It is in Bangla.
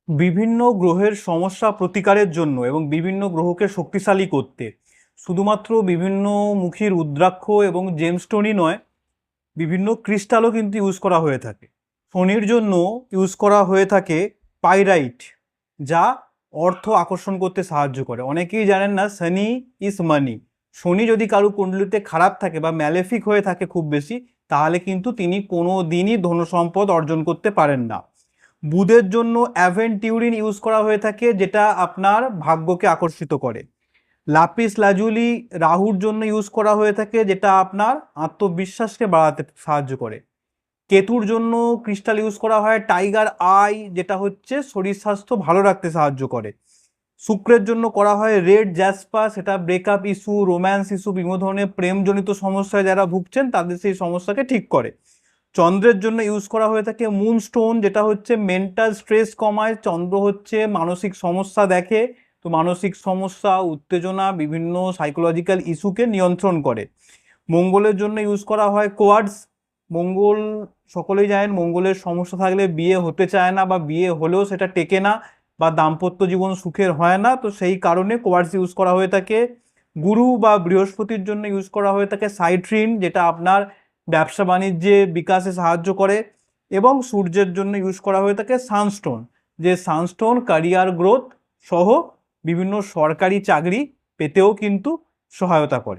বিভিন্ন গ্রহের সমস্যা প্রতিকারের জন্য এবং বিভিন্ন গ্রহকে শক্তিশালী করতে শুধুমাত্র বিভিন্ন মুখী রুদ্রাক্ষ এবং জেমস্টোনই নয়, বিভিন্ন ক্রিস্টালও কিন্তু ইউজ করা হয়ে থাকে। শনির জন্য ইউজ করা হয়ে থাকে পাইরাইট, যা অর্থ আকর্ষণ করতে সাহায্য করে। অনেকেই জানেন না শনি ইজ মানি। শনি যদি কারো কুণ্ডলিতে খারাপ থাকে বা ম্যালেফিক হয়ে থাকে খুব বেশি, তাহলে কিন্তু তিনি কোনো দিনই ধনসম্পদ অর্জন করতে পারেন না। বুধের জন্য অ্যাভেন্টিউরিন ইউজ করা হয়ে থাকে, যেটা আপনার ভাগ্যকে আকর্ষিত করে। লাপিস লাজুলি রাহুর জন্য ইউজ করা হয়ে থাকে, যেটা আপনার আত্মবিশ্বাসকে বাড়াতে সাহায্য করে। কেতুর জন্য ক্রিস্টাল ইউজ করা হয় টাইগার আই, যেটা হচ্ছে শরীর স্বাস্থ্য ভালো রাখতে সাহায্য করে। শুক্রের জন্য করা হয় রেড জ্যাসপার, সেটা ব্রেকআপ ইস্যু, রোম্যান্স ইস্যু, বিভিন্ন ধরনের প্রেমজনিত সমস্যায় যারা ভুগছেন তাদের সেই সমস্যাকে ঠিক করে। চন্দ্রের জন্য ইউজ করা হয়ে থাকে মুনস্টোন, যেটা হচ্ছে মেন্টাল স্ট্রেস কমায়। চন্দ্র হচ্ছে মানসিক সমস্যা দেখে, তো মানসিক সমস্যা, উত্তেজনা, বিভিন্ন সাইকোলজিক্যাল ইস্যুকে নিয়ন্ত্রণ করে। মঙ্গলের জন্য ইউজ করা হয় কোয়ার্টজ। মঙ্গল, সকলেই জানেন মঙ্গলের সমস্যা থাকলে বিয়ে হতে চায় না, বা বিয়ে হলেও সেটা টেকে না, বা দাম্পত্য জীবন সুখের হয় না, তো সেই কারণে কোয়ার্টজ ইউজ করা হয়ে থাকে। গুরু বা বৃহস্পতির জন্য ইউজ করা হয়ে থাকে সাইট্রিন, যেটা আপনার ব্যবসা বাণিজ্যে বিকাশে সাহায্য করে। এবং সূর্যের জন্য ইউজ করা হয়ে থাকে সানস্টোন, যে সানস্টোন ক্যারিয়ার গ্রোথ সহ বিভিন্ন সরকারি চাকরি পেতেও কিন্তু সহায়তা করে।